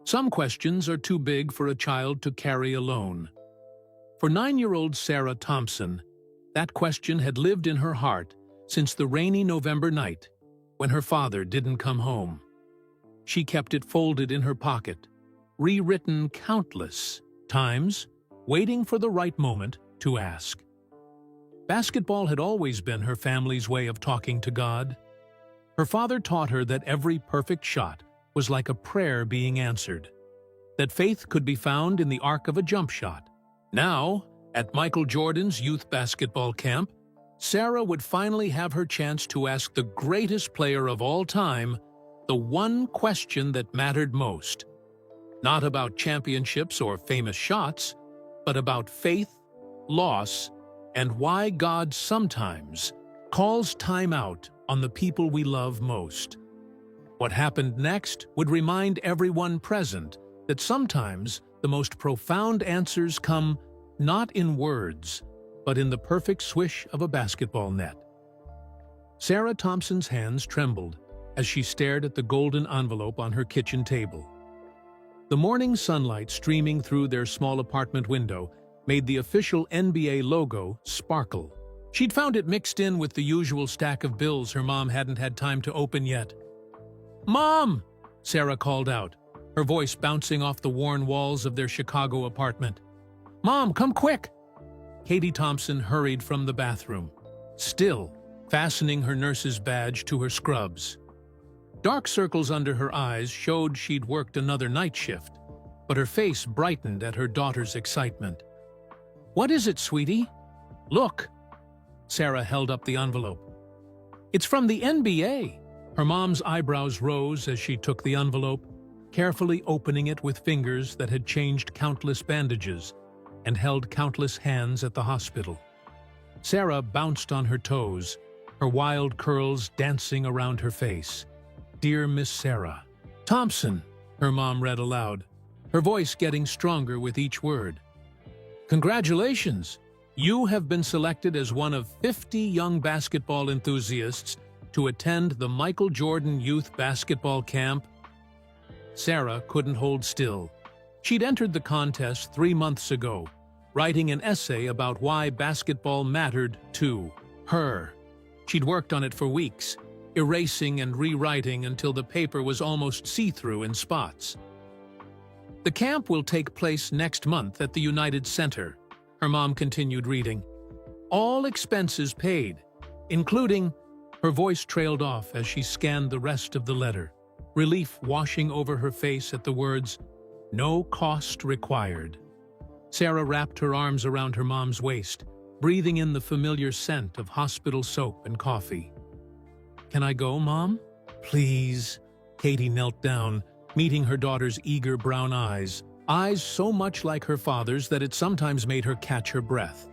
Some questions are too big for a child to carry alone. For 9-year-old Sarah Thompson, that question had lived in her heart since the rainy November night when her father didn't come home. She kept it folded in her pocket, rewritten countless times, waiting for the right moment to ask. Basketball had always been her family's way of talking to God. Her father taught her that every perfect shot was like a prayer being answered, that faith could be found in the arc of a jump shot. Now, at Michael Jordan's youth basketball camp, Sarah would finally have her chance to ask the greatest player of all time the one question that mattered most. Not about championships or famous shots, but about faith, loss, and why God sometimes calls time out on the people we love most. What happened next would remind everyone present that sometimes the most profound answers come not in words, but in the perfect swish of a basketball net. Sarah Thompson's hands trembled as she stared at the golden envelope on her kitchen table. The morning sunlight streaming through their small apartment window made the official NBA logo sparkle. She'd found it mixed in with the usual stack of bills her mom hadn't had time to open yet. "Mom!" Sarah called out, her voice bouncing off the worn walls of their Chicago apartment. "Mom, come quick!" Katie Thompson hurried from the bathroom, still fastening her nurse's badge to her scrubs. Dark circles under her eyes showed she'd worked another night shift, but her face brightened at her daughter's excitement. "What is it, sweetie?" "Look." Sarah held up the envelope. "It's from the NBA." Her mom's eyebrows rose as she took the envelope, carefully opening it with fingers that had changed countless bandages and held countless hands at the hospital. Sarah bounced on her toes, her wild curls dancing around her face. "Dear Miss Sarah Thompson," her mom read aloud, her voice getting stronger with each word. "Congratulations! You have been selected as one of 50 young basketball enthusiasts to attend the Michael Jordan Youth Basketball Camp." Sarah couldn't hold still. She'd entered the contest 3 months ago, writing an essay about why basketball mattered to her. She'd worked on it for weeks, erasing and rewriting until the paper was almost see-through in spots. "The camp will take place next month at the United Center," her mom continued reading. "All expenses paid, including—" Her voice trailed off as she scanned the rest of the letter, relief washing over her face at the words, "No cost required." Sarah wrapped her arms around her mom's waist, breathing in the familiar scent of hospital soap and coffee. "Can I go, Mom?" "Please." Katie knelt down, meeting her daughter's eager brown eyes so much like her father's that it sometimes made her catch her breath.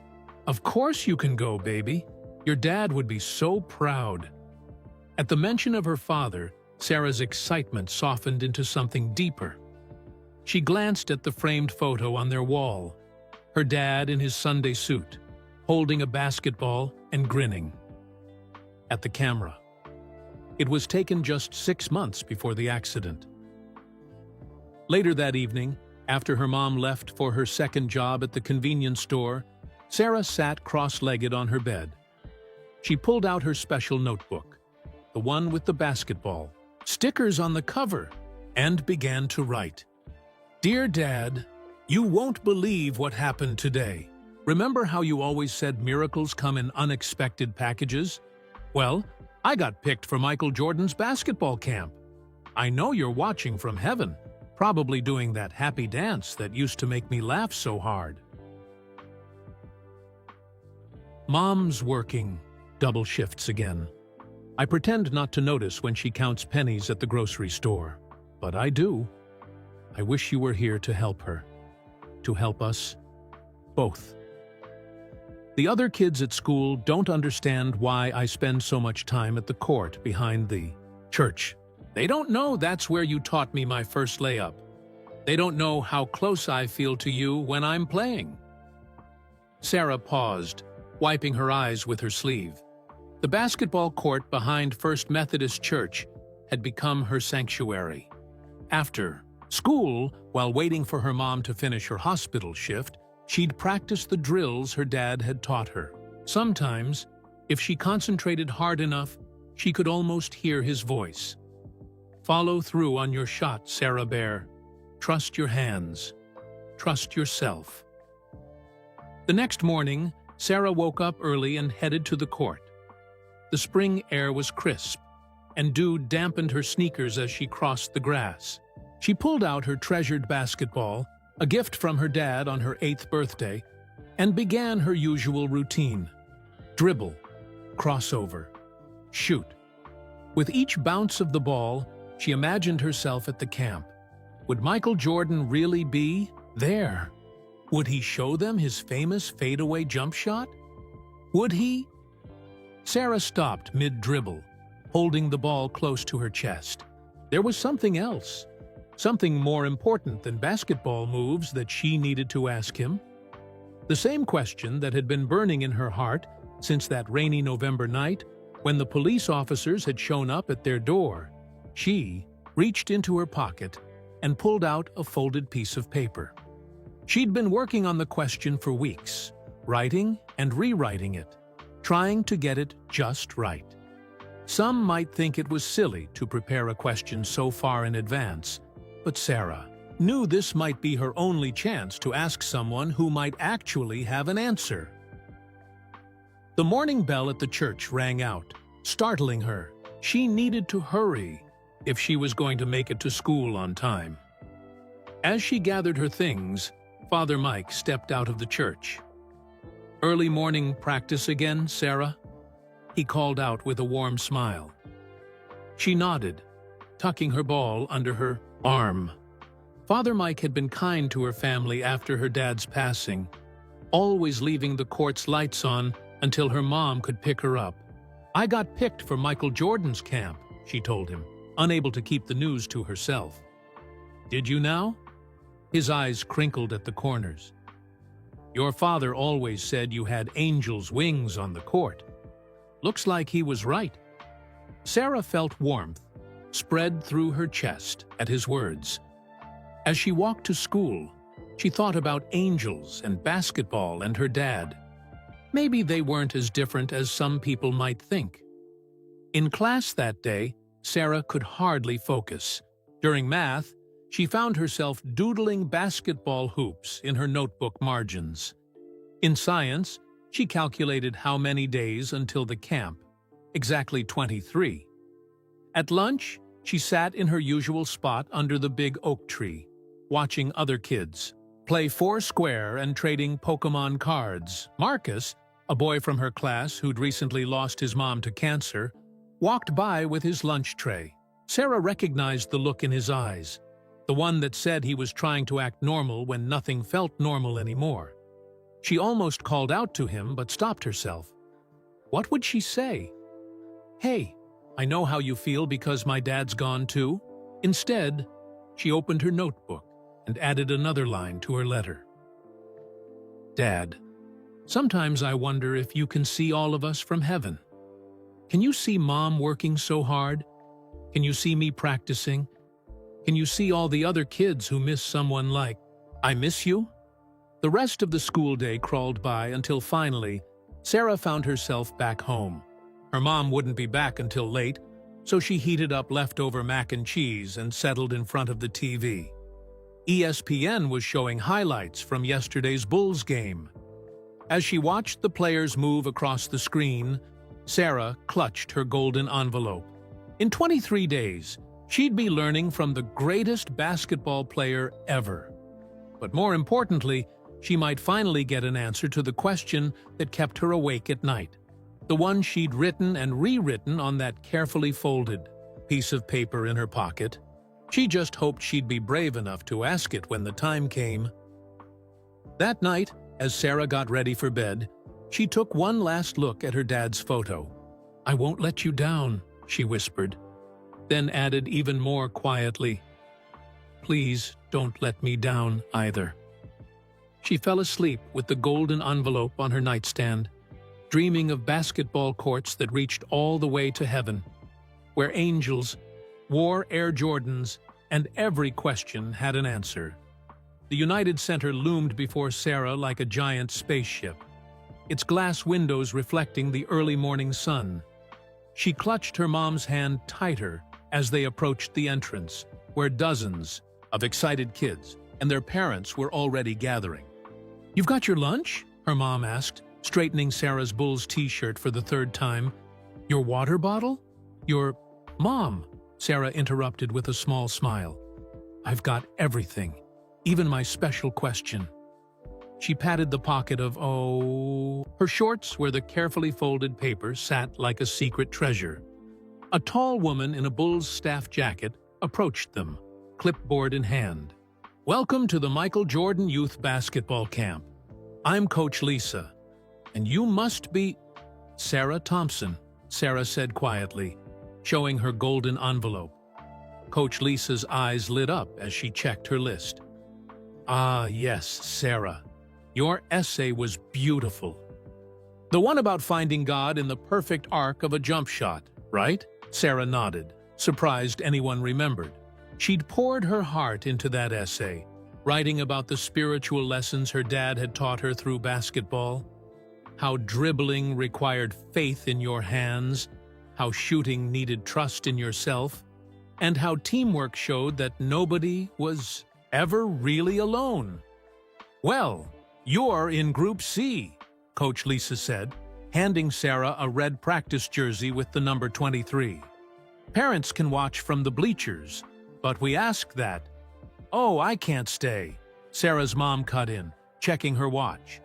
"Of course you can go, baby. Your dad would be so proud." At the mention of her father, Sarah's excitement softened into something deeper. She glanced at the framed photo on their wall, her dad in his Sunday suit, holding a basketball and grinning at the camera. It was taken just 6 months before the accident. Later that evening, after her mom left for her second job at the convenience store, Sarah sat cross-legged on her bed. She pulled out her special notebook, the one with the basketball, stickers on the cover, and began to write. "Dear Dad, you won't believe what happened today. Remember how you always said miracles come in unexpected packages? Well, I got picked for Michael Jordan's basketball camp. I know you're watching from heaven, probably doing that happy dance that used to make me laugh so hard." Mom's working double shifts again. I pretend not to notice when she counts pennies at the grocery store, but I do. I wish you were here to help her, to help us both. The other kids at school don't understand why I spend so much time at the court behind the church. They don't know that's where you taught me my first layup. They don't know how close I feel to you when I'm playing. Sarah paused, wiping her eyes with her sleeve. The basketball court behind First Methodist Church had become her sanctuary. After School, while waiting for her mom to finish her hospital shift, she'd practice the drills her dad had taught her. Sometimes, if she concentrated hard enough, she could almost hear his voice. Follow through on your shot, Sarah Bear. Trust your hands. Trust yourself. The next morning, Sarah woke up early and headed to the court. The spring air was crisp, and dew dampened her sneakers as she crossed the grass. She pulled out her treasured basketball, a gift from her dad on her 8th birthday, and began her usual routine. Dribble, crossover, shoot. With each bounce of the ball, she imagined herself at the camp. Would Michael Jordan really be there? Would he show them his famous fadeaway jump shot? Would he? Sarah stopped mid-dribble, holding the ball close to her chest. There was something else, something more important than basketball moves that she needed to ask him. The same question that had been burning in her heart since that rainy November night when the police officers had shown up at their door. She reached into her pocket and pulled out a folded piece of paper. She'd been working on the question for weeks, writing and rewriting it, trying to get it just right. Some might think it was silly to prepare a question so far in advance, but Sarah knew this might be her only chance to ask someone who might actually have an answer. The morning bell at the church rang out, startling her. She needed to hurry if she was going to make it to school on time. As she gathered her things, Father Mike stepped out of the church. "Early morning practice again, Sarah?" he called out with a warm smile. She nodded, tucking her ball under her arm. Father Mike had been kind to her family after her dad's passing, always leaving the court's lights on until her mom could pick her up. "I got picked for Michael Jordan's camp," she told him, unable to keep the news to herself. "Did you now?" His eyes crinkled at the corners. "Your father always said you had angel's wings on the court. Looks like he was right." Sarah felt warmth spread through her chest at his words. As she walked to school, she thought about angels and basketball and her dad. Maybe they weren't as different as some people might think. In class that day, Sarah could hardly focus. During math, she found herself doodling basketball hoops in her notebook margins. In science, she calculated how many days until the camp, exactly 23. At lunch, she sat in her usual spot under the big oak tree, watching other kids play Foursquare and trading Pokemon cards. Marcus, a boy from her class who'd recently lost his mom to cancer, walked by with his lunch tray. Sarah recognized the look in his eyes, the one that said he was trying to act normal when nothing felt normal anymore. She almost called out to him but stopped herself. What would she say? "Hey, I know how you feel because my dad's gone too." Instead, she opened her notebook and added another line to her letter. "Dad, sometimes I wonder if you can see all of us from heaven. Can you see Mom working so hard? Can you see me practicing? Can you see all the other kids who miss someone like I miss you?" The rest of the school day crawled by until finally, Sarah found herself back home. Her mom wouldn't be back until late, so she heated up leftover mac and cheese and settled in front of the TV. ESPN was showing highlights from yesterday's Bulls game. As she watched the players move across the screen, Sarah clutched her golden envelope. In 23 days, she'd be learning from the greatest basketball player ever. But more importantly, she might finally get an answer to the question that kept her awake at night. The one she'd written and rewritten on that carefully folded piece of paper in her pocket. She just hoped she'd be brave enough to ask it when the time came. That night, as Sarah got ready for bed, she took one last look at her dad's photo. "I won't let you down," she whispered, then added even more quietly, "Please don't let me down either." She fell asleep with the golden envelope on her nightstand, dreaming of basketball courts that reached all the way to heaven, where angels wore Air Jordans and every question had an answer. The United Center loomed before Sarah like a giant spaceship, its glass windows reflecting the early morning sun. She clutched her mom's hand tighter as they approached the entrance, where dozens of excited kids and their parents were already gathering. "You've got your lunch?" her mom asked, straightening Sarah's Bulls t-shirt for the third time. "Your water bottle? Your—" "Mom," Sarah interrupted with a small smile. "I've got everything, even my special question." She patted the pocket of, her shorts where the carefully folded paper sat like a secret treasure. A tall woman in a Bulls staff jacket approached them, clipboard in hand. "Welcome to the Michael Jordan Youth Basketball Camp. I'm Coach Lisa, and you must be—" "Sarah Thompson," Sarah said quietly, showing her golden envelope. Coach Lisa's eyes lit up as she checked her list. "Ah, yes, Sarah. Your essay was beautiful. The one about finding God in the perfect arc of a jump shot, right?" Sarah nodded, surprised anyone remembered. She'd poured her heart into that essay, writing about the spiritual lessons her dad had taught her through basketball, how dribbling required faith in your hands, how shooting needed trust in yourself, and how teamwork showed that nobody was ever really alone. "Well, you're in Group C," Coach Lisa said, handing Sarah a red practice jersey with the number 23. "Parents can watch from the bleachers, but we ask that—" "Oh, I can't stay," Sarah's mom cut in, checking her watch.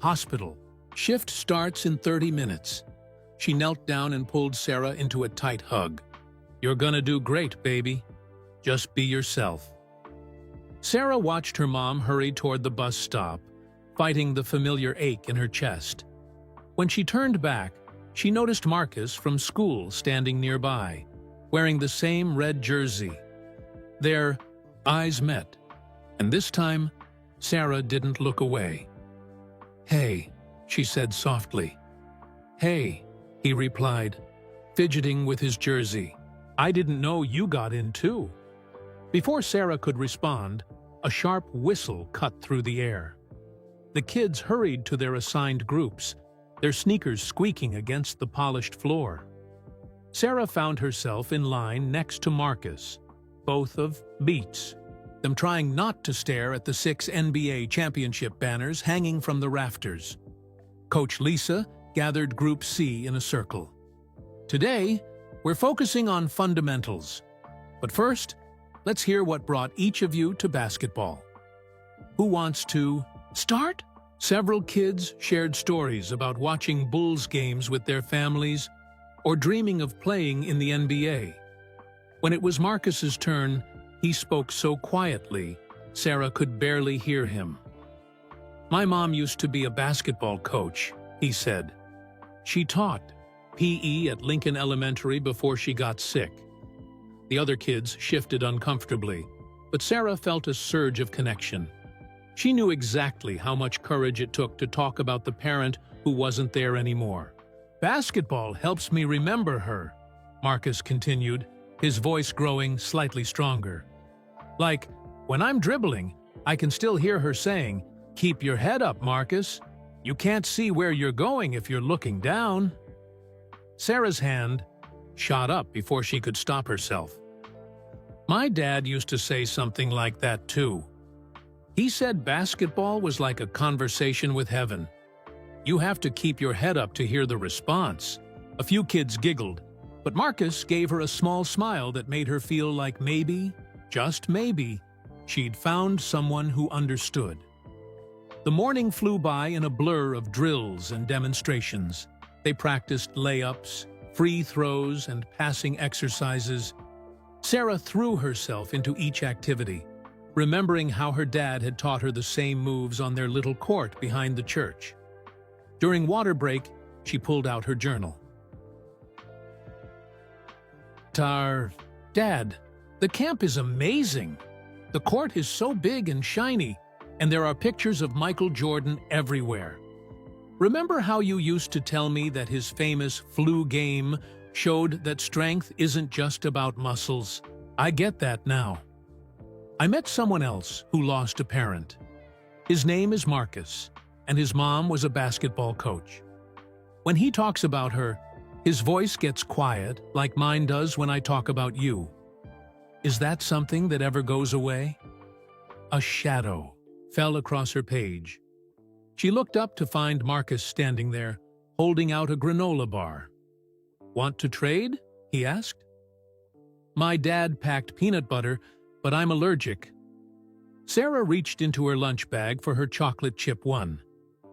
"Hospital. Shift starts in 30 minutes. She knelt down and pulled Sarah into a tight hug. "You're gonna do great, baby. Just be yourself." Sarah watched her mom hurry toward the bus stop, fighting the familiar ache in her chest. When she turned back, she noticed Marcus from school standing nearby, wearing the same red jersey. Their eyes met, and this time, Sarah didn't look away. "Hey," she said softly. "Hey," he replied, fidgeting with his jersey. "I didn't know you got in too." Before Sarah could respond, a sharp whistle cut through the air. The kids hurried to their assigned groups, their sneakers squeaking against the polished floor. Sarah found herself in line next to Marcus, both of Beats, them trying not to stare at the 6 NBA championship banners hanging from the rafters. Coach Lisa gathered Group C in a circle. "Today, we're focusing on fundamentals. But first, let's hear what brought each of you to basketball. Who wants to start?" Several kids shared stories about watching Bulls games with their families or dreaming of playing in the NBA. When it was Marcus's turn, he spoke so quietly, Sarah could barely hear him. "My mom used to be a basketball coach," he said. "She taught PE at Lincoln Elementary before she got sick." The other kids shifted uncomfortably, but Sarah felt a surge of connection. She knew exactly how much courage it took to talk about the parent who wasn't there anymore. "Basketball helps me remember her," Marcus continued, his voice growing slightly stronger. "Like, when I'm dribbling, I can still hear her saying, 'Keep your head up, Marcus. You can't see where you're going if you're looking down.'" Sarah's hand shot up before she could stop herself. "My dad used to say something like that too. He said basketball was like a conversation with heaven. You have to keep your head up to hear the response." A few kids giggled, but Marcus gave her a small smile that made her feel like maybe, just maybe, she'd found someone who understood. The morning flew by in a blur of drills and demonstrations. They practiced layups, free throws, and passing exercises. Sarah threw herself into each activity, remembering how her dad had taught her the same moves on their little court behind the church. During water break, she pulled out her journal. "Dad, the camp is amazing. The court is so big and shiny, and there are pictures of Michael Jordan everywhere. Remember how you used to tell me that his famous flu game showed that strength isn't just about muscles? I get that now." I met someone else who lost a parent. His name is Marcus, and his mom was a basketball coach. When he talks about her, his voice gets quiet like mine does when I talk about you. Is that something that ever goes away? A shadow fell across her page. She looked up to find Marcus standing there, holding out a granola bar. "Want to trade?" he asked. "My dad packed peanut butter, but I'm allergic." Sarah reached into her lunch bag for her chocolate chip one.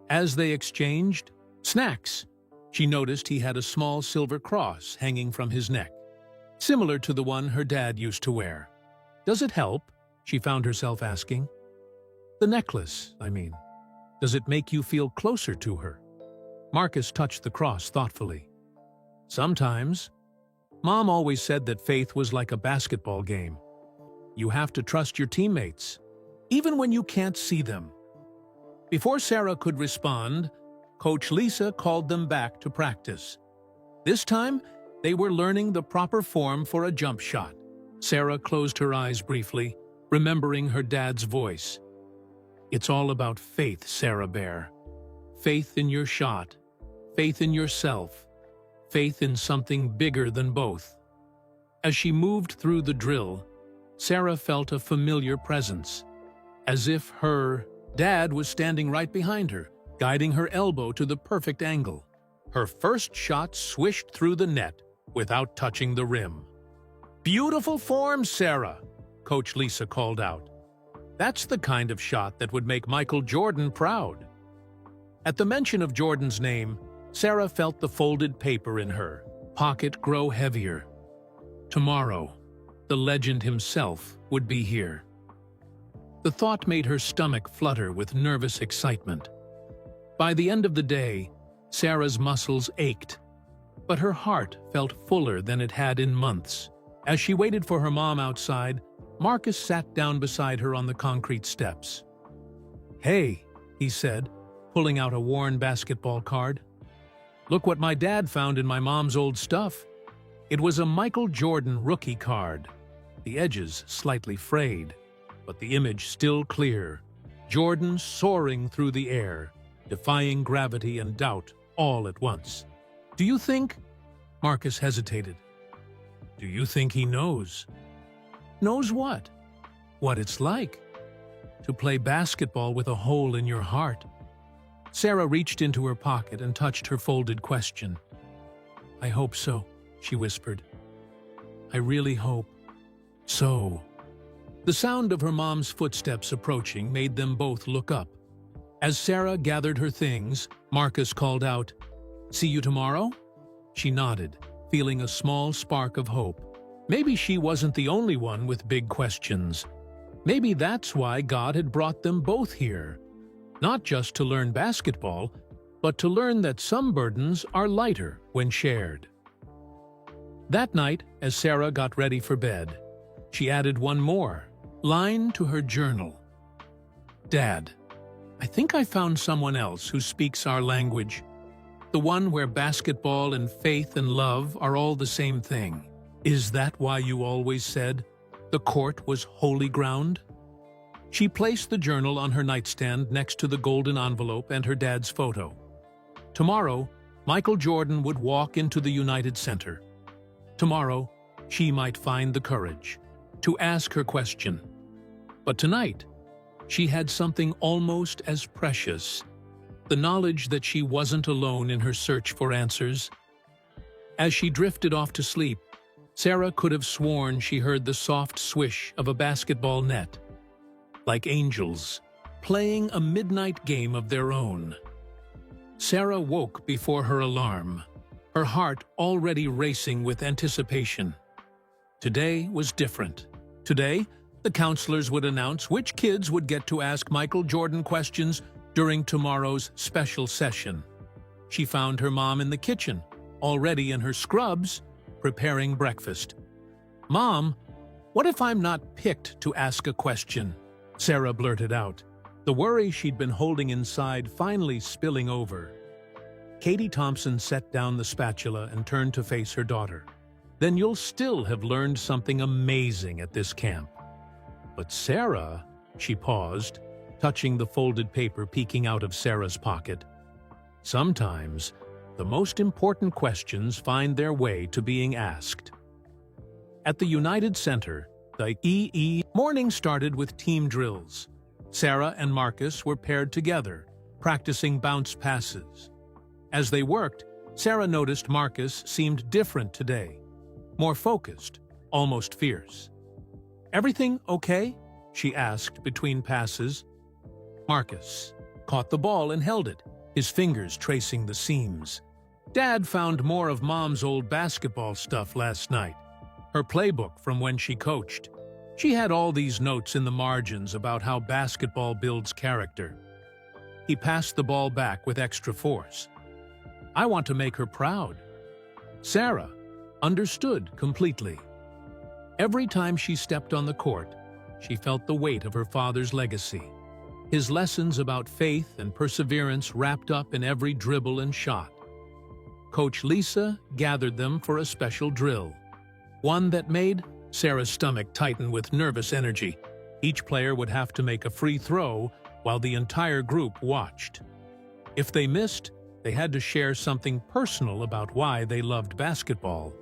As they exchanged snacks, she noticed he had a small silver cross hanging from his neck, similar to the one her dad used to wear. "Does it help?" she found herself asking. "The necklace, I mean. Does it make you feel closer to her?" Marcus touched the cross thoughtfully. "Sometimes. Mom always said that faith was like a basketball game. You have to trust your teammates, even when you can't see them." Before Sarah could respond, Coach Lisa called them back to practice. This time, they were learning the proper form for a jump shot. Sarah closed her eyes briefly, remembering her dad's voice. "It's all about faith, Sarah Bear. Faith in your shot, faith in yourself, faith in something bigger than both." As she moved through the drill, Sarah felt a familiar presence, as if her dad was standing right behind her, guiding her elbow to the perfect angle. Her first shot swished through the net without touching the rim. "Beautiful form, Sarah," Coach Lisa called out. "That's the kind of shot that would make Michael Jordan proud." At the mention of Jordan's name, Sarah felt the folded paper in her pocket grow heavier. Tomorrow, the legend himself would be here. The thought made her stomach flutter with nervous excitement. By the end of the day, Sarah's muscles ached, but her heart felt fuller than it had in months. As she waited for her mom outside, Marcus sat down beside her on the concrete steps. "Hey," he said, pulling out a worn basketball card. "Look what my dad found in my mom's old stuff." It was a Michael Jordan rookie card, the edges slightly frayed, but the image still clear. Jordan soaring through the air, defying gravity and doubt all at once. "Do you think—" Marcus hesitated. "Do you think he knows?" "Knows what?" "What it's like to play basketball with a hole in your heart." Sarah reached into her pocket and touched her folded question. "I hope so," she whispered. "I really hope so." The sound of her mom's footsteps approaching made them both look up. As Sarah gathered her things, Marcus called out, "See you tomorrow?" She nodded, feeling a small spark of hope. Maybe she wasn't the only one with big questions. Maybe that's why God had brought them both here. Not just to learn basketball, but to learn that some burdens are lighter when shared. That night, as Sarah got ready for bed, she added one more line to her journal. "Dad, I think I found someone else who speaks our language. The one where basketball and faith and love are all the same thing. Is that why you always said the court was holy ground?" She placed the journal on her nightstand next to the golden envelope and her dad's photo. Tomorrow, Michael Jordan would walk into the United Center. Tomorrow, she might find the courage to ask her question. But tonight, she had something almost as precious, the knowledge that she wasn't alone in her search for answers. As she drifted off to sleep, Sarah could have sworn she heard the soft swish of a basketball net, like angels playing a midnight game of their own. Sarah woke before her alarm, her heart already racing with anticipation. Today was different. Today, the counselors would announce which kids would get to ask Michael Jordan questions during tomorrow's special session. She found her mom in the kitchen, already in her scrubs, preparing breakfast. "Mom, what if I'm not picked to ask a question?" Sarah blurted out, the worry she'd been holding inside finally spilling over. Katie Thompson set down the spatula and turned to face her daughter. "Then you'll still have learned something amazing at this camp." But Sarah, she paused, touching the folded paper peeking out of Sarah's pocket. Sometimes, the most important questions find their way to being asked. At the United Center, the morning started with team drills. Sarah and Marcus were paired together, practicing bounce passes. As they worked, Sarah noticed Marcus seemed different today, more focused, almost fierce. "Everything okay?" she asked between passes. Marcus caught the ball and held it, his fingers tracing the seams. "Dad found more of Mom's old basketball stuff last night, her playbook from when she coached. She had all these notes in the margins about how basketball builds character." He passed the ball back with extra force. "I want to make her proud." Sarah understood completely. Every time she stepped on the court, she felt the weight of her father's legacy. His lessons about faith and perseverance wrapped up in every dribble and shot. Coach Lisa gathered them for a special drill, one that made Sarah's stomach tighten with nervous energy. Each player would have to make a free throw while the entire group watched. If they missed, they had to share something personal about why they loved basketball.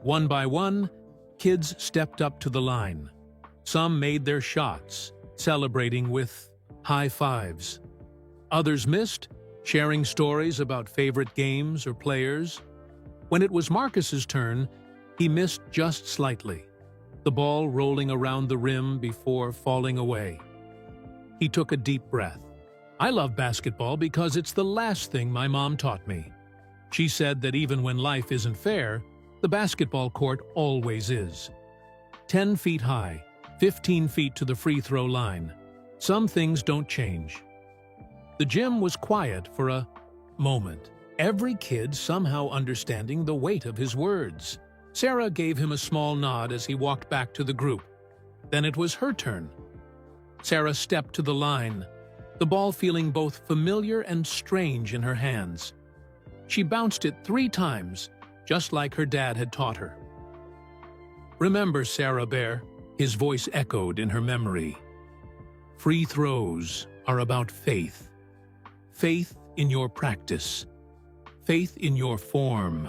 One by one, kids stepped up to the line. Some made their shots, celebrating with high fives. Others missed, sharing stories about favorite games or players. When it was Marcus's turn, he missed just slightly, the ball rolling around the rim before falling away. He took a deep breath. "I love basketball because it's the last thing my mom taught me. She said that even when life isn't fair, the basketball court always is. 10 feet high, 15 feet to the free throw line. Some things don't change." The gym was quiet for a moment, every kid somehow understanding the weight of his words. Sarah gave him a small nod as he walked back to the group. Then it was her turn. Sarah stepped to the line, the ball feeling both familiar and strange in her hands. She bounced it 3 times, just like her dad had taught her. "Remember, Sarah Bear," his voice echoed in her memory. "Free throws are about faith. Faith in your practice. Faith in your form.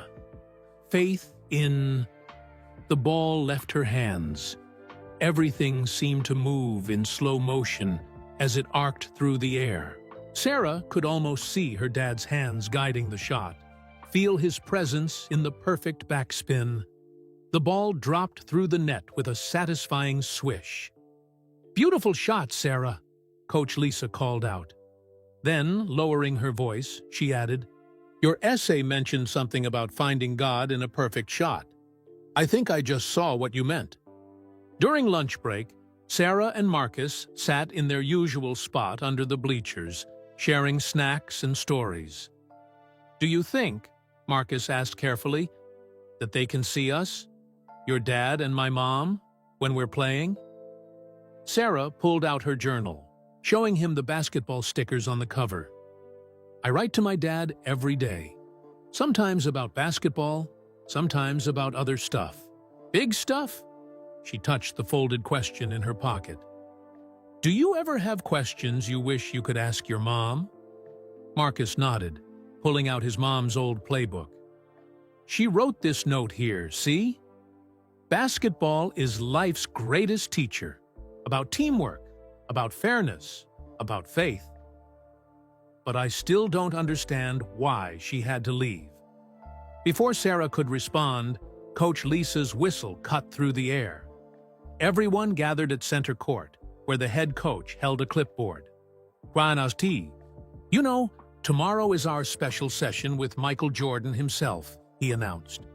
Faith in..." The ball left her hands. Everything seemed to move in slow motion as it arced through the air. Sarah could almost see her dad's hands guiding the shot, feel his presence in the perfect backspin. The ball dropped through the net with a satisfying swish. "Beautiful shot, Sarah," Coach Lisa called out. Then, lowering her voice, she added, "Your essay mentioned something about finding God in a perfect shot. I think I just saw what you meant." During lunch break, Sarah and Marcus sat in their usual spot under the bleachers, sharing snacks and stories. "Do you think," Marcus asked carefully, "that they can see us, your dad and my mom, when we're playing?" Sarah pulled out her journal, showing him the basketball stickers on the cover. "I write to my dad every day. Sometimes about basketball, sometimes about other stuff. Big stuff?" She touched the folded question in her pocket. "Do you ever have questions you wish you could ask your mom?" Marcus nodded, pulling out his mom's old playbook. "She wrote this note here, see? Basketball is life's greatest teacher, about teamwork, about fairness, about faith." But I still don't understand why she had to leave. Before Sarah could respond, Coach Lisa's whistle cut through the air. Everyone gathered at center court, where the head coach held a clipboard. "Buenos dias. You know, tomorrow is our special session with Michael Jordan himself," he announced.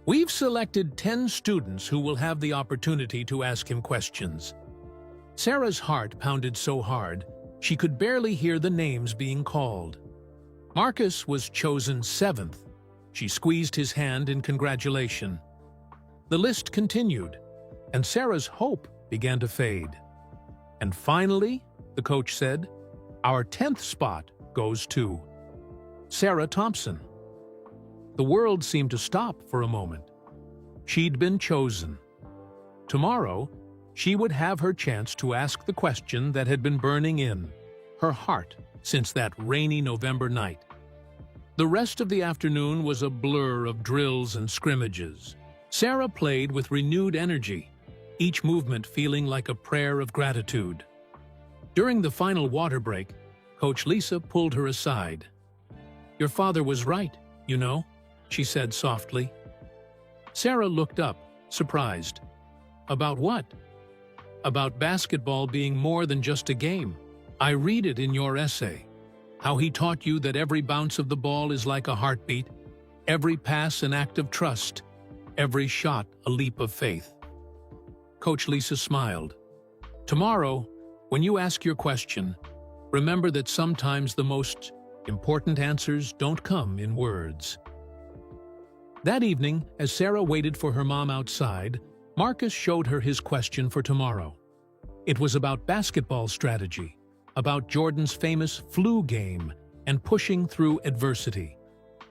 "We've selected 10 students who will have the opportunity to ask him questions." Sarah's heart pounded so hard, she could barely hear the names being called. Marcus was chosen 7th. She squeezed his hand in congratulation. The list continued, and Sarah's hope began to fade. "And finally," the coach said, "our 10th spot goes to Sarah Thompson." The world seemed to stop for a moment. She'd been chosen. Tomorrow, She would have her chance to ask the question that had been burning in her heart since that rainy November night. The rest of the afternoon was a blur of drills and scrimmages. Sarah played with renewed energy, each movement feeling like a prayer of gratitude. During the final water break, Coach Lisa pulled her aside. "Your father was right, you know," she said softly. Sarah looked up, surprised. "About what?" "About basketball being more than just a game. I read it in your essay. How he taught you that every bounce of the ball is like a heartbeat, every pass an act of trust, every shot a leap of faith." Coach Lisa smiled. "Tomorrow, when you ask your question, remember that sometimes the most important answers don't come in words." That evening, as Sarah waited for her mom outside, Marcus showed her his question for tomorrow. It was about basketball strategy, about Jordan's famous flu game, and pushing through adversity.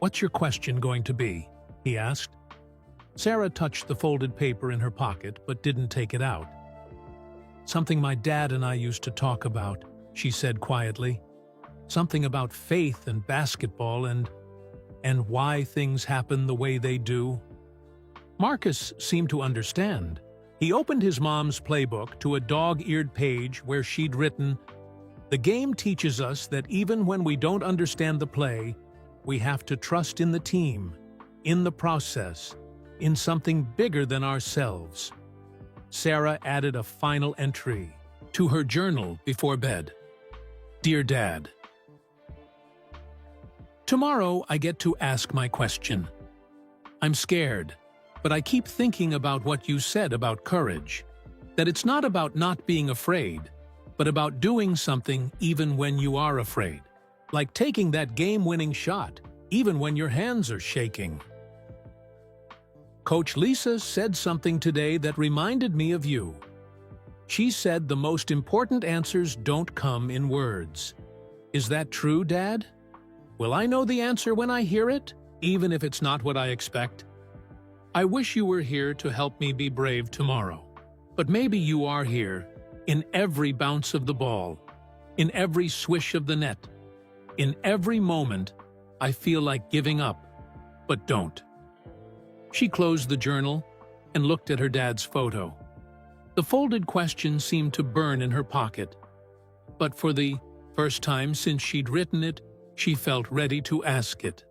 "What's your question going to be?" he asked. Sarah touched the folded paper in her pocket but didn't take it out. "Something my dad and I used to talk about," she said quietly. "Something about faith and basketball and why things happen the way they do." Marcus seemed to understand. He opened his mom's playbook to a dog-eared page where she'd written, "The game teaches us that even when we don't understand the play, we have to trust in the team, in the process, in something bigger than ourselves." Sarah added a final entry to her journal before bed. "Dear Dad, tomorrow I get to ask my question. I'm scared, but I keep thinking about what you said about courage, that it's not about not being afraid, but about doing something even when you are afraid, like taking that game-winning shot, even when your hands are shaking. Coach Lisa said something today that reminded me of you. She said the most important answers don't come in words. Is that true, Dad? Will I know the answer when I hear it, even if it's not what I expect? I wish you were here to help me be brave tomorrow, but maybe you are here in every bounce of the ball, in every swish of the net, in every moment I feel like giving up, but don't." She closed the journal and looked at her dad's photo. The folded question seemed to burn in her pocket, but for the first time since she'd written it, she felt ready to ask it.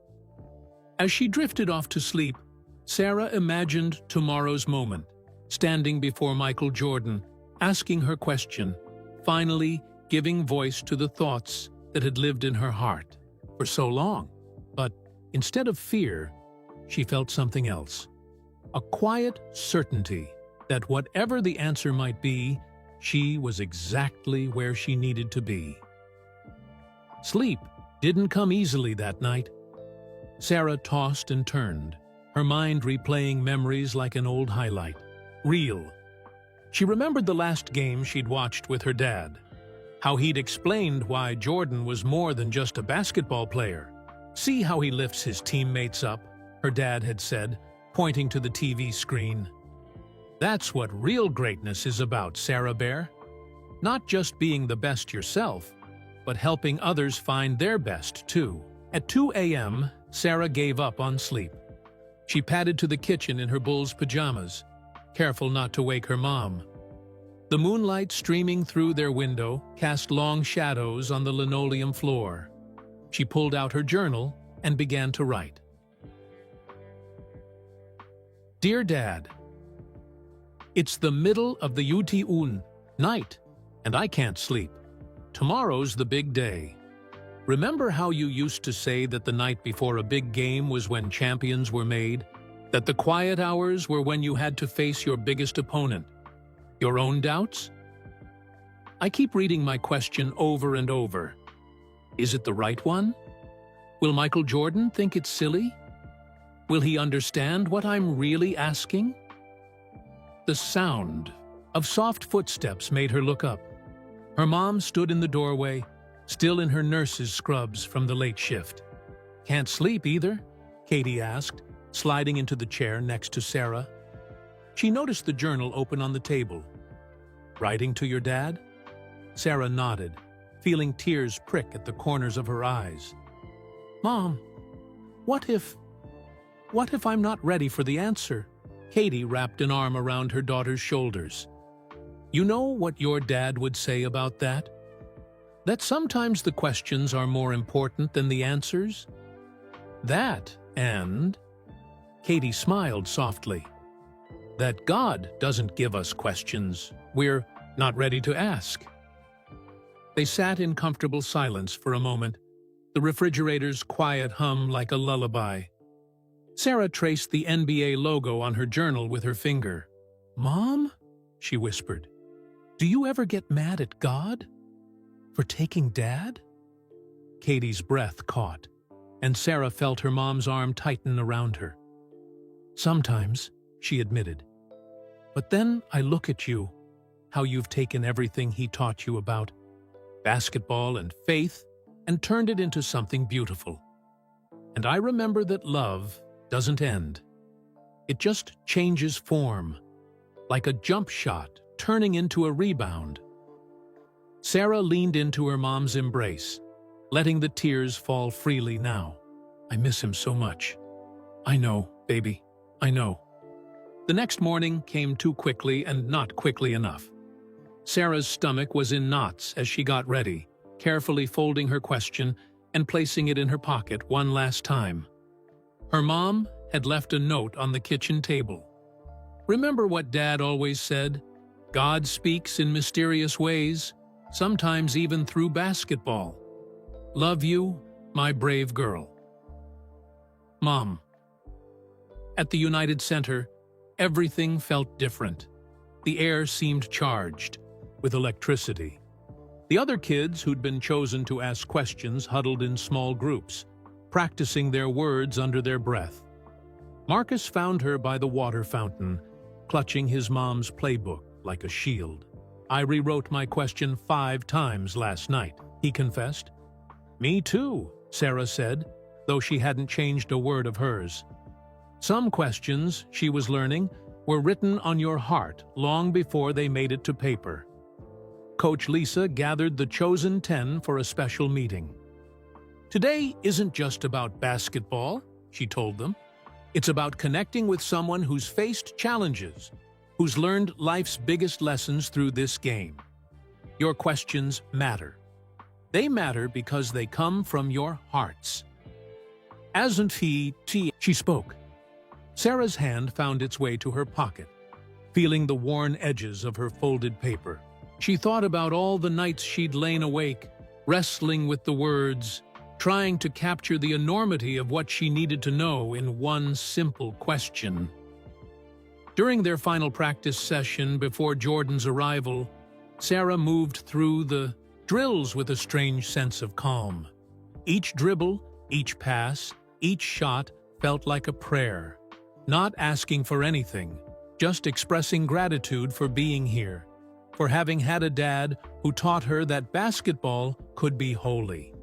As she drifted off to sleep, Sarah imagined tomorrow's moment, standing before Michael Jordan, asking her question, finally giving voice to the thoughts that had lived in her heart for so long. But instead of fear, she felt something else. A quiet certainty that whatever the answer might be, she was exactly where she needed to be. Sleep didn't come easily that night. Sarah tossed and turned, her mind replaying memories like an old highlight. Real. She remembered the last game she'd watched with her dad, how he'd explained why Jordan was more than just a basketball player. "See how he lifts his teammates up," her dad had said, pointing to the TV screen. "That's what real greatness is about, Sarah Bear. Not just being the best yourself, but helping others find their best, too." At 2 a.m., Sarah gave up on sleep. She padded to the kitchen in her Bulls pajamas, careful not to wake her mom. The moonlight streaming through their window cast long shadows on the linoleum floor. She pulled out her journal and began to write. Dear Dad, it's the middle of the UT night, and I can't sleep. Tomorrow's the big day. Remember how you used to say that the night before a big game was when champions were made? That the quiet hours were when you had to face your biggest opponent? Your own doubts? I keep reading my question over and over. Is it the right one? Will Michael Jordan think it's silly? Will he understand what I'm really asking? The sound of soft footsteps made her look up. Her mom stood in the doorway, still in her nurse's scrubs from the late shift. Can't sleep either? Katie asked, sliding into the chair next to Sarah. She noticed the journal open on the table. Writing to your dad? Sarah nodded, feeling tears prick at the corners of her eyes. Mom, what if I'm not ready for the answer? Katie wrapped an arm around her daughter's shoulders. You know what your dad would say about that? That sometimes the questions are more important than the answers? That, and... Katie smiled softly. That God doesn't give us questions we're not ready to ask. They sat in comfortable silence for a moment, the refrigerator's quiet hum like a lullaby. Sarah traced the NBA logo on her journal with her finger. Mom, she whispered, do you ever get mad at God for taking Dad? Katie's breath caught, and Sarah felt her mom's arm tighten around her. Sometimes, she admitted. But then I look at you, how you've taken everything he taught you about basketball and faith and turned it into something beautiful. And I remember that love doesn't end. It just changes form, like a jump shot turning into a rebound. Sarah leaned into her mom's embrace, letting the tears fall freely now. I miss him so much. I know, baby, I know. The next morning came too quickly and not quickly enough. Sarah's stomach was in knots as she got ready, carefully folding her question and placing it in her pocket one last time. Her mom had left a note on the kitchen table. Remember what Dad always said? God speaks in mysterious ways, sometimes even through basketball. Love you, my brave girl. Mom. At the United Center, everything felt different. The air seemed charged with electricity. The other kids who'd been chosen to ask questions huddled in small groups, practicing their words under their breath. Marcus found her by the water fountain, clutching his mom's playbook like a shield. I rewrote my question 5 times last night, he confessed. Me too, Sarah said, though she hadn't changed a word of hers. Some questions, she was learning, were written on your heart long before they made it to paper. Coach Lisa gathered the chosen 10 for a special meeting. Today isn't just about basketball, she told them. It's about connecting with someone who's faced challenges, who's learned life's biggest lessons through this game. Your questions matter. They matter because they come from your hearts. Asn't he, she spoke. Sarah's hand found its way to her pocket, feeling the worn edges of her folded paper. She thought about all the nights she'd lain awake, wrestling with the words, trying to capture the enormity of what she needed to know in one simple question. During their final practice session before Jordan's arrival, Sarah moved through the drills with a strange sense of calm. Each dribble, each pass, each shot felt like a prayer, not asking for anything, just expressing gratitude for being here, for having had a dad who taught her that basketball could be holy.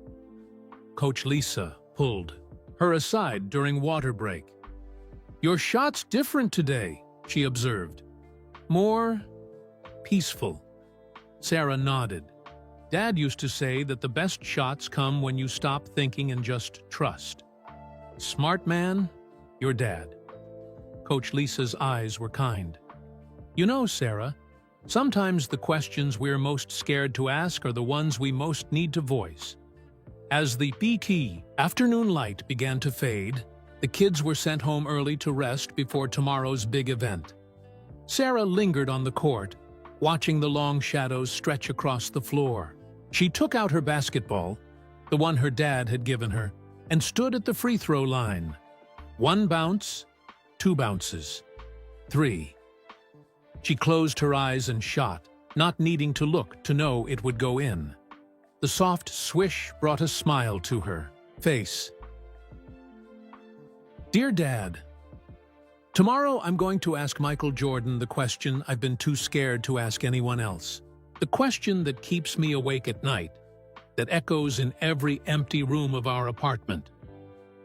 Coach Lisa pulled her aside during water break. Your shot's different today, she observed. More peaceful. Sarah nodded. Dad used to say that the best shots come when you stop thinking and just trust. Smart man, your dad. Coach Lisa's eyes were kind. You know, Sarah, sometimes the questions we're most scared to ask are the ones we most need to voice. As the PT afternoon light began to fade, the kids were sent home early to rest before tomorrow's big event. Sarah lingered on the court, watching the long shadows stretch across the floor. She took out her basketball, the one her dad had given her, and stood at the free throw line. 1 bounce, 2 bounces, 3. She closed her eyes and shot, not needing to look to know it would go in. The soft swish brought a smile to her face. Dear Dad, tomorrow I'm going to ask Michael Jordan the question I've been too scared to ask anyone else. The question that keeps me awake at night, that echoes in every empty room of our apartment,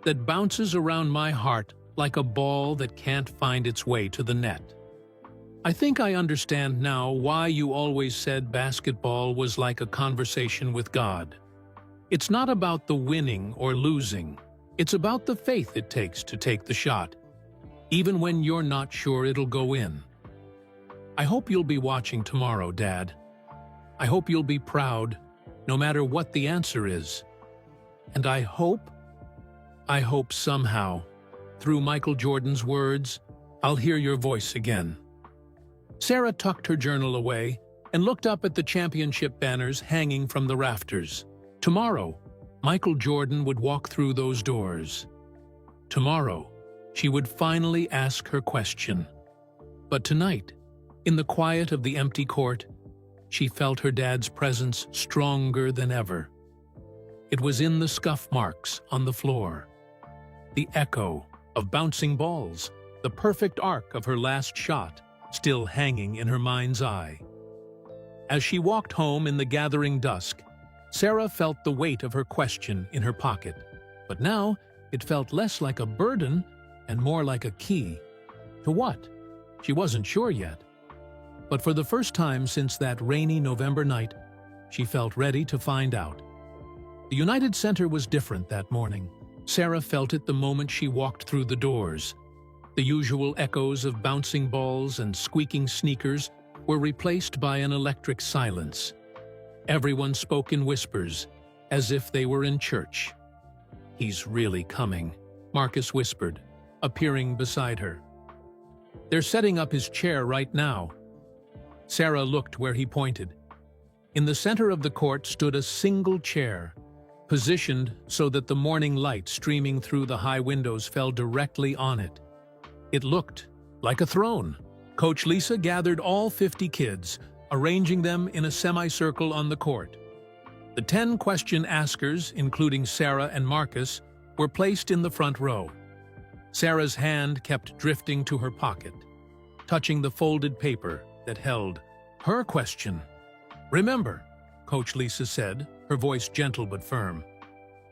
that bounces around my heart like a ball that can't find its way to the net. I think I understand now why you always said basketball was like a conversation with God. It's not about the winning or losing. It's about the faith it takes to take the shot, even when you're not sure it'll go in. I hope you'll be watching tomorrow, Dad. I hope you'll be proud, no matter what the answer is. And I hope somehow, through Michael Jordan's words, I'll hear your voice again. Sarah tucked her journal away and looked up at the championship banners hanging from the rafters. Tomorrow, Michael Jordan would walk through those doors. Tomorrow, she would finally ask her question. But tonight, in the quiet of the empty court, she felt her dad's presence stronger than ever. It was in the scuff marks on the floor, the echo of bouncing balls, the perfect arc of her last shot, still hanging in her mind's eye. As she walked home in the gathering dusk, Sarah felt the weight of her question in her pocket. But now, it felt less like a burden and more like a key. To what? She wasn't sure yet. But for the first time since that rainy November night, she felt ready to find out. The United Center was different that morning. Sarah felt it the moment she walked through the doors. The usual echoes of bouncing balls and squeaking sneakers were replaced by an electric silence. Everyone spoke in whispers, as if they were in church. "He's really coming," Marcus whispered, appearing beside her. "They're setting up his chair right now." Sarah looked where he pointed. In the center of the court stood a single chair, positioned so that the morning light streaming through the high windows fell directly on it. It looked like a throne. Coach Lisa gathered all 50 kids, arranging them in a semicircle on the court. The 10 question askers, including Sarah and Marcus, were placed in the front row. Sarah's hand kept drifting to her pocket, touching the folded paper that held her question. "Remember," Coach Lisa said, her voice gentle but firm,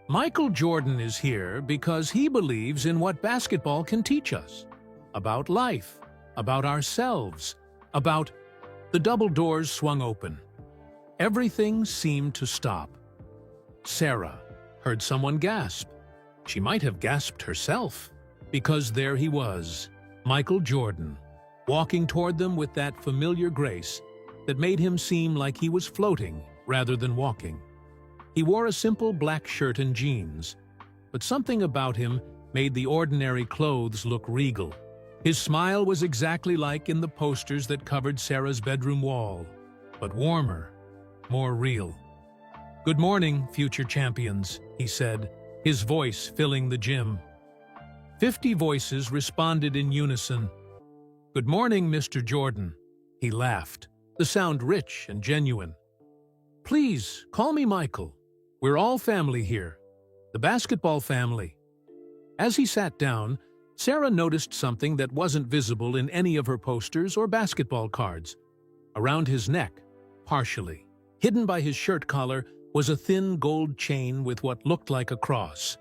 "Michael Jordan is here because he believes in what basketball can teach us. About life, about ourselves, about—" The double doors swung open. Everything seemed to stop. Sarah heard someone gasp. She might have gasped herself, because there he was, Michael Jordan, walking toward them with that familiar grace that made him seem like he was floating rather than walking. He wore a simple black shirt and jeans, but something about him made the ordinary clothes look regal. His smile was exactly like in the posters that covered Sarah's bedroom wall, but warmer, more real. "Good morning, future champions," he said, his voice filling the gym. 50 voices responded in unison. "Good morning, Mr. Jordan." He laughed, the sound rich and genuine. "Please, call me Michael. We're all family here. The basketball family." As he sat down, Sarah noticed something that wasn't visible in any of her posters or basketball cards. Around his neck, partially, hidden by his shirt collar, was a thin gold chain with what looked like a cross.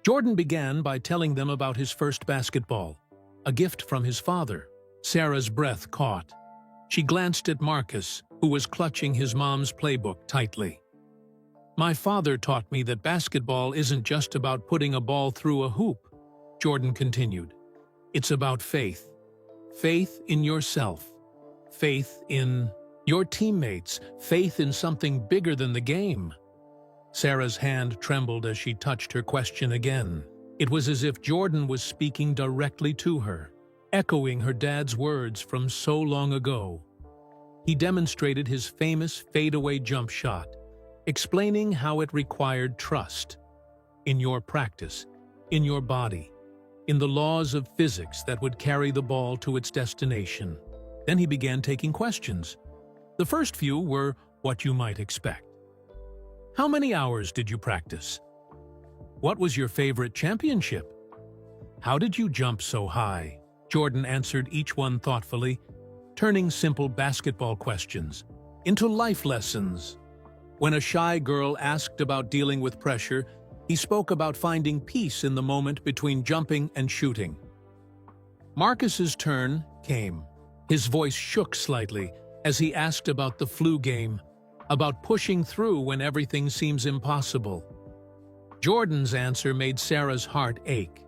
Jordan began by telling them about his first basketball, a gift from his father. Sarah's breath caught. She glanced at Marcus, who was clutching his mom's playbook tightly. "My father taught me that basketball isn't just about putting a ball through a hoop," Jordan continued. "It's about faith. Faith in yourself. Faith in your teammates. Faith in something bigger than the game." Sarah's hand trembled as she touched her question again. It was as if Jordan was speaking directly to her, echoing her dad's words from so long ago. He demonstrated his famous fadeaway jump shot, explaining how it required trust in your practice, in your body, in the laws of physics that would carry the ball to its destination. Then he began taking questions. The first few were what you might expect. "How many hours did you practice? What was your favorite championship? How did you jump so high?" Jordan answered each one thoughtfully, turning simple basketball questions into life lessons. When a shy girl asked about dealing with pressure, he spoke about finding peace in the moment between jumping and shooting. Marcus's turn came. His voice shook slightly as he asked about the flu game, about pushing through when everything seems impossible. Jordan's answer made Sarah's heart ache.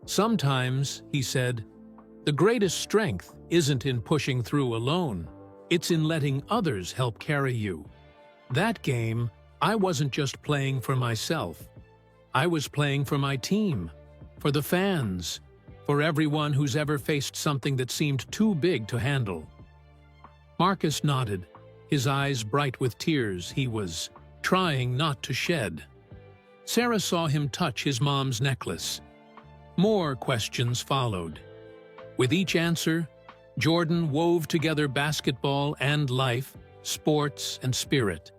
"Sometimes," he said, "the greatest strength isn't in pushing through alone. It's in letting others help carry you. That game, I wasn't just playing for myself. I was playing for my team, for the fans, for everyone who's ever faced something that seemed too big to handle." Marcus nodded, his eyes bright with tears he was trying not to shed. Sarah saw him touch his mom's necklace. More questions followed. With each answer, Jordan wove together basketball and life, sports and spirit,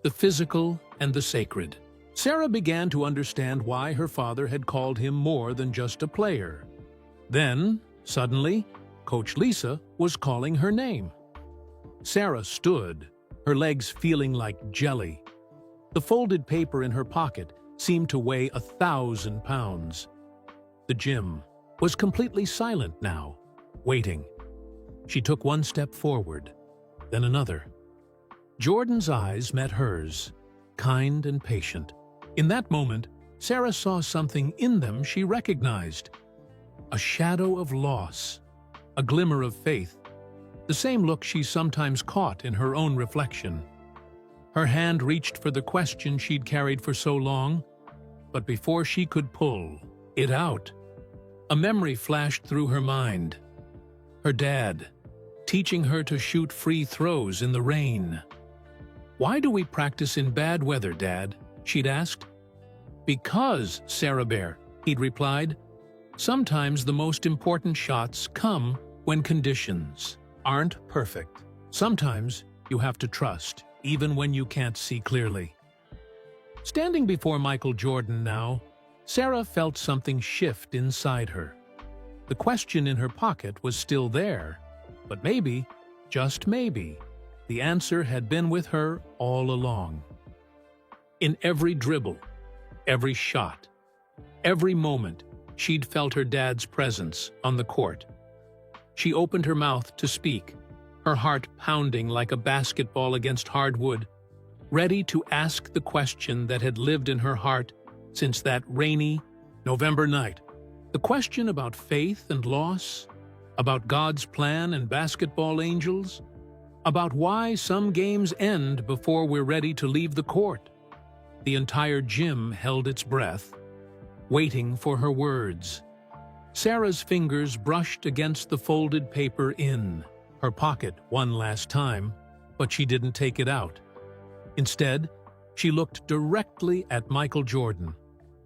the physical and the sacred. Sarah began to understand why her father had called him more than just a player. Then, suddenly, Coach Lisa was calling her name. Sarah stood, her legs feeling like jelly. The folded paper in her pocket seemed to weigh 1,000 pounds. The gym was completely silent now, waiting. She took one step forward, then another. Jordan's eyes met hers, kind and patient. In that moment, Sarah saw something in them she recognized. A shadow of loss, a glimmer of faith, the same look she sometimes caught in her own reflection. Her hand reached for the question she'd carried for so long, but before she could pull it out, a memory flashed through her mind. Her dad, teaching her to shoot free throws in the rain. "Why do we practice in bad weather, Dad?" she'd asked. "Because, Sarah Bear," he'd replied, "sometimes the most important shots come when conditions aren't perfect. Sometimes you have to trust, even when you can't see clearly." Standing before Michael Jordan now, Sarah felt something shift inside her. The question in her pocket was still there, but maybe, just maybe, the answer had been with her all along. In every dribble, every shot, every moment, she'd felt her dad's presence on the court. She opened her mouth to speak, her heart pounding like a basketball against hardwood, ready to ask the question that had lived in her heart since that rainy November night. The question about faith and loss, about God's plan and basketball angels, about why some games end before we're ready to leave the court. The entire gym held its breath, waiting for her words. Sarah's fingers brushed against the folded paper in her pocket one last time, but she didn't take it out. Instead, she looked directly at Michael Jordan,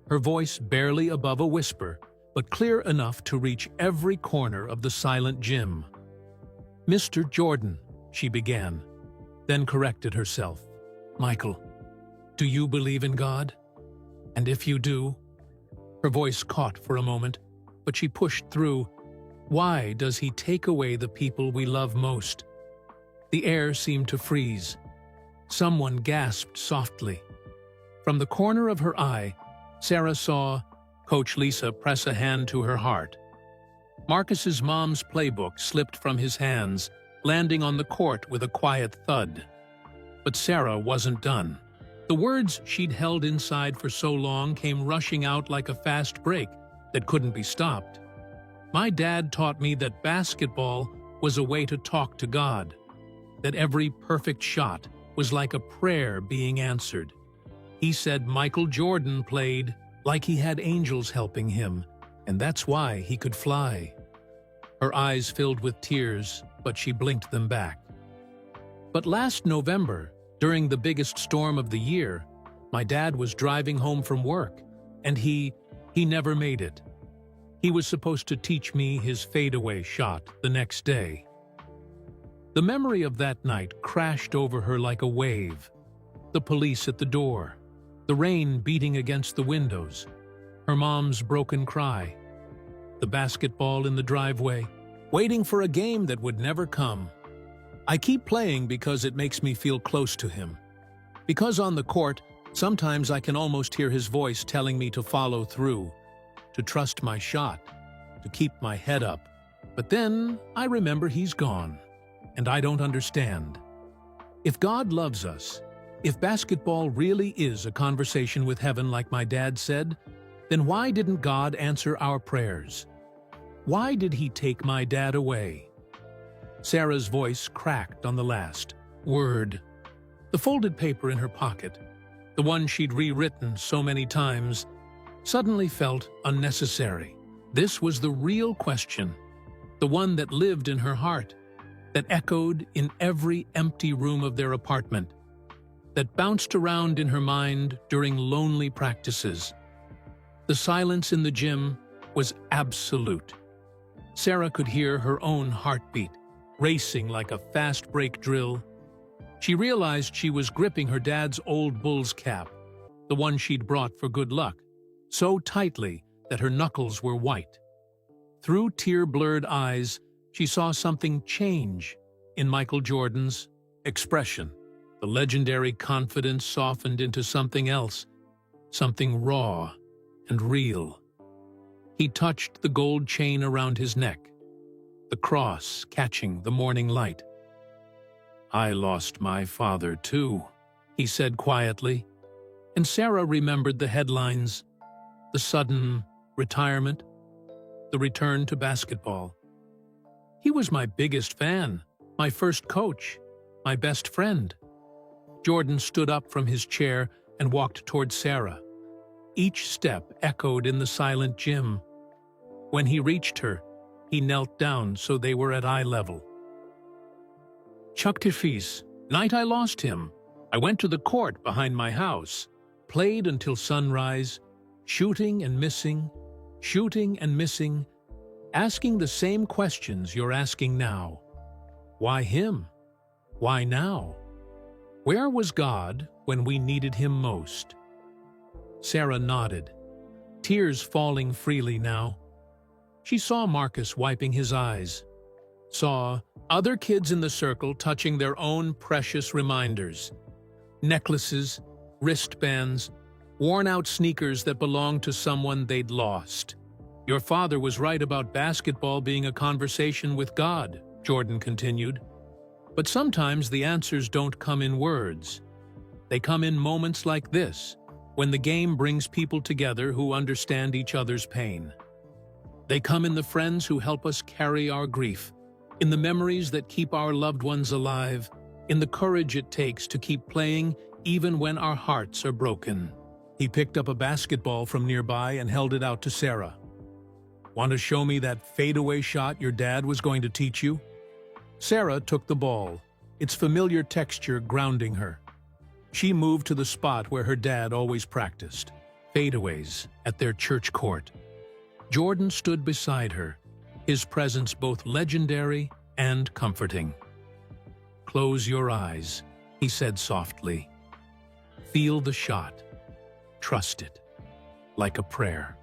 her voice barely above a whisper, but clear enough to reach every corner of the silent gym. "Mr. Jordan," she began, then corrected herself. "Michael, do you believe in God? And if you do..." Her voice caught for a moment, but she pushed through. "Why does he take away the people we love most?" The air seemed to freeze. Someone gasped softly. From the corner of her eye, Sarah saw Coach Lisa press a hand to her heart. Marcus's mom's playbook slipped from his hands, landing on the court with a quiet thud. But Sarah wasn't done. The words she'd held inside for so long came rushing out like a fast break that couldn't be stopped. "My dad taught me that basketball was a way to talk to God, that every perfect shot was like a prayer being answered. He said Michael Jordan played like he had angels helping him, and that's why he could fly." Her eyes filled with tears, but she blinked them back. "But last November, during the biggest storm of the year, my dad was driving home from work, and he never made it. He was supposed to teach me his fadeaway shot the next day." The memory of that night crashed over her like a wave. The police at the door, the rain beating against the windows, her mom's broken cry, the basketball in the driveway, waiting for a game that would never come. "I keep playing because it makes me feel close to him. Because on the court, sometimes I can almost hear his voice telling me to follow through, to trust my shot, to keep my head up." But then I remember he's gone, and I don't understand. If God loves us, if basketball really is a conversation with heaven like my dad said, then why didn't God answer our prayers? Why did he take my dad away? Sarah's voice cracked on the last word. The folded paper in her pocket, the one she'd rewritten so many times, suddenly felt unnecessary. This was the real question, the one that lived in her heart, that echoed in every empty room of their apartment, that bounced around in her mind during lonely practices. The silence in the gym was absolute. Sarah could hear her own heartbeat, racing like a fast break drill. She realized she was gripping her dad's old Bulls cap, the one she'd brought for good luck, so tightly that her knuckles were white. Through tear-blurred eyes, she saw something change in Michael Jordan's expression. The legendary confidence softened into something else, something raw and real. He touched the gold chain around his neck, the cross catching the morning light. "I lost my father too," he said quietly, and Sarah remembered the headlines, the sudden retirement, the return to basketball. "He was my biggest fan, my first coach, my best friend." Jordan stood up from his chair and walked toward Sarah. Each step echoed in the silent gym. When he reached her, he knelt down so they were at eye level. "Chuck Tifis, night I lost him. I went to the court behind my house, played until sunrise, shooting and missing, asking the same questions you're asking now. Why him? Why now? Where was God when we needed him most?" Sarah nodded, tears falling freely now. She saw Marcus wiping his eyes, saw other kids in the circle touching their own precious reminders. Necklaces, wristbands, worn-out sneakers that belonged to someone they'd lost. "Your father was right about basketball being a conversation with God," Jordan continued. "But sometimes the answers don't come in words. They come in moments like this, when the game brings people together who understand each other's pain. They come in the friends who help us carry our grief, in the memories that keep our loved ones alive, in the courage it takes to keep playing even when our hearts are broken." He picked up a basketball from nearby and held it out to Sarah. "Want to show me that fadeaway shot your dad was going to teach you?" Sarah took the ball, its familiar texture grounding her. She moved to the spot where her dad always practiced, fadeaways at their church court. Jordan stood beside her, his presence both legendary and comforting. "Close your eyes," he said softly. "Feel the shot. Trust it, like a prayer."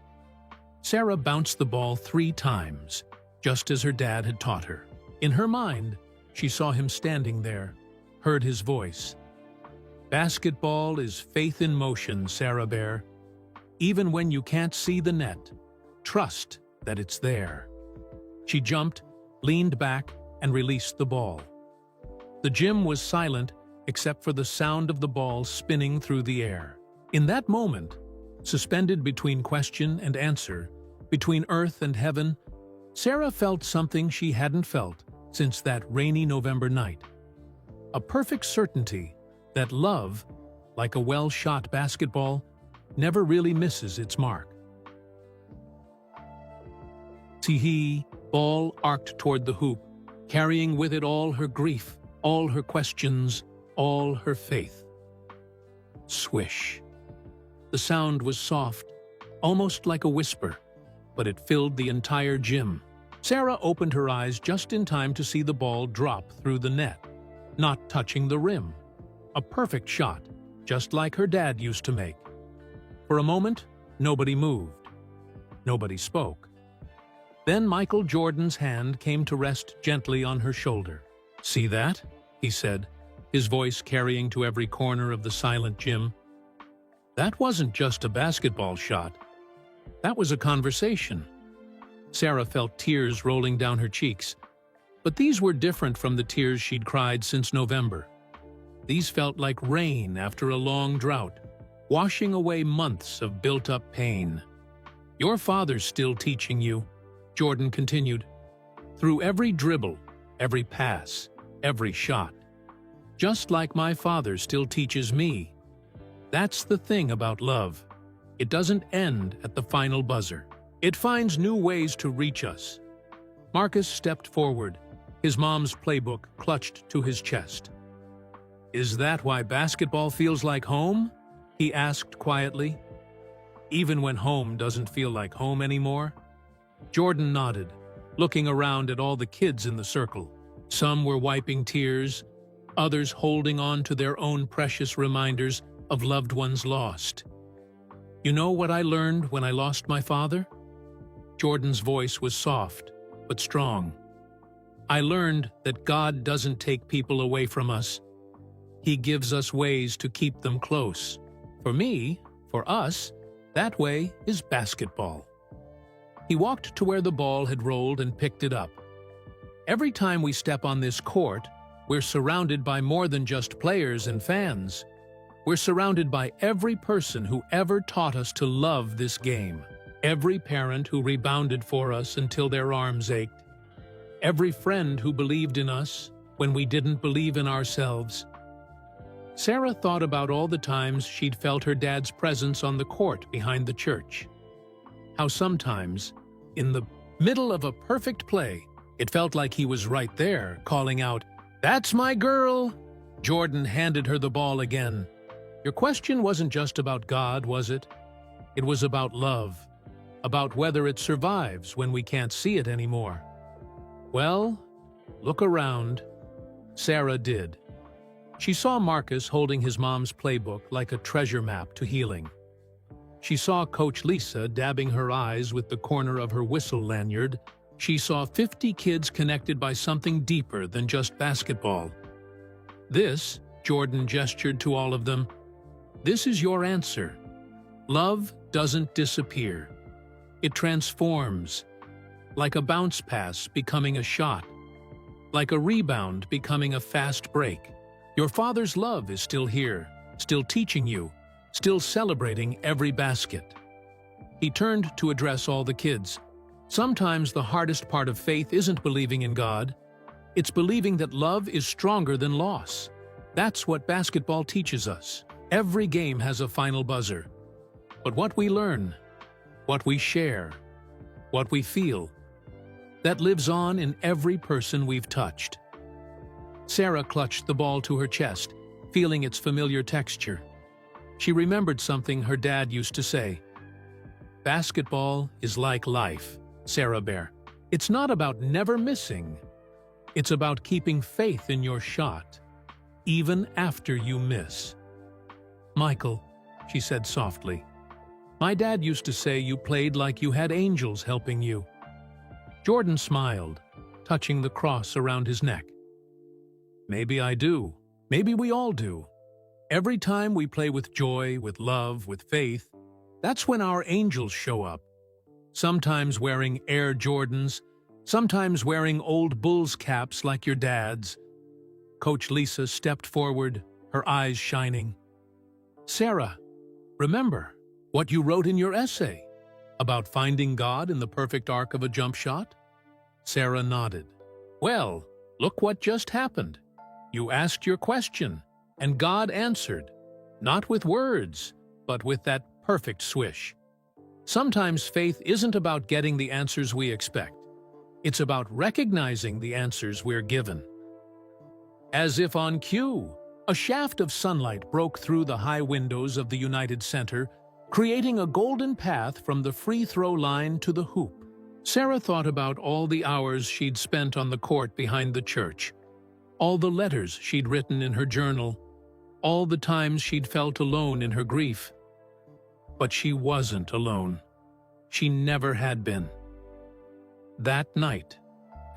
Sarah bounced the ball 3 times, just as her dad had taught her. In her mind, she saw him standing there, heard his voice. "Basketball is faith in motion, Sarah Bear. Even when you can't see the net, trust that it's there." She jumped, leaned back, and released the ball. The gym was silent except for the sound of the ball spinning through the air. In that moment, suspended between question and answer, between earth and heaven, Sarah felt something she hadn't felt since that rainy November night. A perfect certainty that love, like a well-shot basketball, never really misses its mark. Tee-hee, ball arced toward the hoop, carrying with it all her grief, all her questions, all her faith. Swish. The sound was soft, almost like a whisper, but it filled the entire gym. Sarah opened her eyes just in time to see the ball drop through the net, not touching the rim. A perfect shot, just like her dad used to make. For a moment, nobody moved. Nobody spoke. Then Michael Jordan's hand came to rest gently on her shoulder. "See that?" he said, his voice carrying to every corner of the silent gym. "That wasn't just a basketball shot. That was a conversation. Sarah felt tears rolling down her cheeks. But these were different from the tears she'd cried since November. These felt like rain after a long drought, washing away months of built-up pain. "Your father's still teaching you," Jordan continued. "Through every dribble, every pass, every shot. Just like my father still teaches me. That's the thing about love. It doesn't end at the final buzzer. It finds new ways to reach us." Marcus stepped forward, his mom's playbook clutched to his chest. "Is that why basketball feels like home?" he asked quietly. "Even when home doesn't feel like home anymore?" Jordan nodded, looking around at all the kids in the circle. Some were wiping tears, others holding on to their own precious reminders of loved ones lost. "You know what I learned when I lost my father?" Jordan's voice was soft, but strong. "I learned that God doesn't take people away from us. He gives us ways to keep them close. For me, for us, that way is basketball." He walked to where the ball had rolled and picked it up. "Every time we step on this court, we're surrounded by more than just players and fans. We're surrounded by every person who ever taught us to love this game. Every parent who rebounded for us until their arms ached. Every friend who believed in us when we didn't believe in ourselves." Sarah thought about all the times she'd felt her dad's presence on the court behind the church. How sometimes, in the middle of a perfect play, it felt like he was right there, calling out, "That's my girl!" Jordan handed her the ball again. "Your question wasn't just about God, was it? It was about love, about whether it survives when we can't see it anymore." Well, look around. Sarah did. She saw Marcus holding his mom's playbook like a treasure map to healing. She saw Coach Lisa dabbing her eyes with the corner of her whistle lanyard. She saw 50 kids connected by something deeper than just basketball. "This," Jordan gestured to all of them, "this is your answer. Love doesn't disappear. It transforms, like a bounce pass becoming a shot, like a rebound becoming a fast break. Your father's love is still here, still teaching you, still celebrating every basket." He turned to address all the kids. "Sometimes the hardest part of faith isn't believing in God. It's believing that love is stronger than loss. That's what basketball teaches us. Every game has a final buzzer. But what we learn, what we share, what we feel, that lives on in every person we've touched." Sarah clutched the ball to her chest, feeling its familiar texture. She remembered something her dad used to say. "Basketball is like life, Sarah Bear. It's not about never missing. It's about keeping faith in your shot, even after you miss." "Michael," she said softly, "my dad used to say you played like you had angels helping you." Jordan smiled, touching the cross around his neck. "Maybe I do. Maybe we all do. Every time we play with joy, with love, with faith, that's when our angels show up. Sometimes wearing Air Jordans, sometimes wearing old Bulls caps like your dad's." Coach Lisa stepped forward, her eyes shining. "Sarah, remember what you wrote in your essay about finding God in the perfect arc of a jump shot?" Sarah nodded. "Well, look what just happened. You asked your question, and God answered, not with words, but with that perfect swish." Sometimes faith isn't about getting the answers we expect. It's about recognizing the answers we're given. As if on cue, a shaft of sunlight broke through the high windows of the United Center, creating a golden path from the free throw line to the hoop. Sarah thought about all the hours she'd spent on the court behind the church, all the letters she'd written in her journal, all the times she'd felt alone in her grief. But she wasn't alone. She never had been. That night,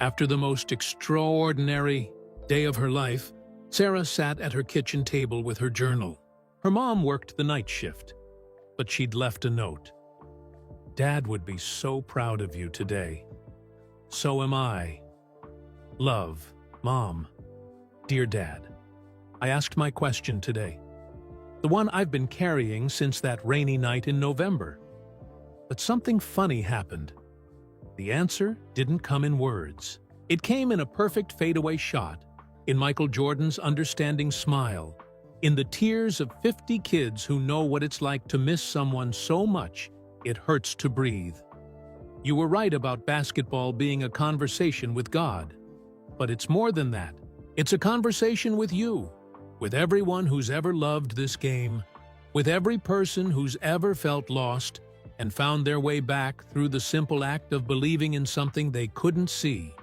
after the most extraordinary day of her life, Sarah sat at her kitchen table with her journal. Her mom worked the night shift, but she'd left a note. Dad would be so proud of you today. So am I. Love, Mom. Dear Dad, I asked my question today. The one I've been carrying since that rainy night in November. But something funny happened. The answer didn't come in words. It came in a perfect fadeaway shot, in Michael Jordan's understanding smile, in the tears of 50 kids who know what it's like to miss someone so much it hurts to breathe. You were right about basketball being a conversation with God. But it's more than that. It's a conversation with you, with everyone who's ever loved this game, with every person who's ever felt lost and found their way back through the simple act of believing in something they couldn't see.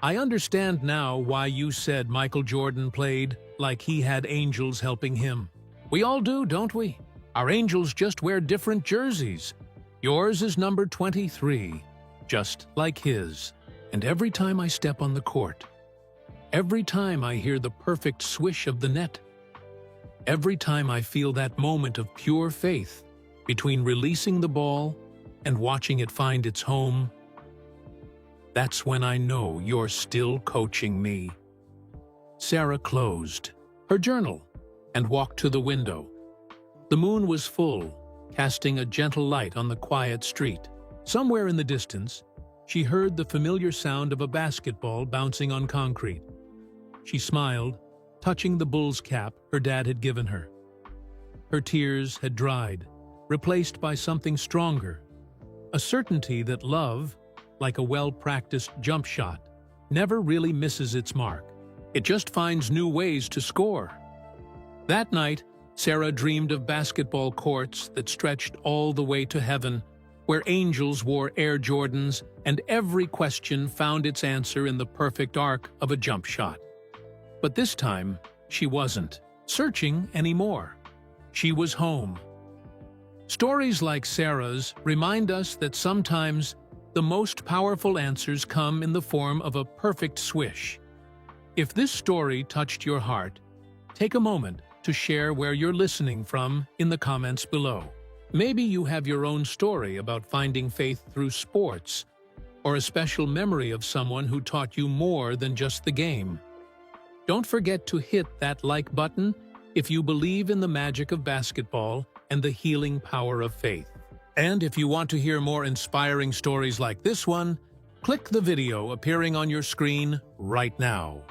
I understand now why you said Michael Jordan played like he had angels helping him. We all do, don't we? Our angels just wear different jerseys. Yours is number 23, just like his. And every time I step on the court, every time I hear the perfect swish of the net, every time I feel that moment of pure faith between releasing the ball and watching it find its home, that's when I know you're still coaching me. Sarah closed her journal and walked to the window. The moon was full, casting a gentle light on the quiet street. Somewhere in the distance, she heard the familiar sound of a basketball bouncing on concrete. She smiled, touching the Bulls cap her dad had given her. Her tears had dried, replaced by something stronger, a certainty that love, like a well-practiced jump shot, never really misses its mark. It just finds new ways to score. That night, Sarah dreamed of basketball courts that stretched all the way to heaven, where angels wore Air Jordans and every question found its answer in the perfect arc of a jump shot. But this time, she wasn't searching anymore. She was home. Stories like Sarah's remind us that sometimes the most powerful answers come in the form of a perfect swish. If this story touched your heart, take a moment to share where you're listening from in the comments below. Maybe you have your own story about finding faith through sports, or a special memory of someone who taught you more than just the game. Don't forget to hit that like button if you believe in the magic of basketball and the healing power of faith. And if you want to hear more inspiring stories like this one, click the video appearing on your screen right now.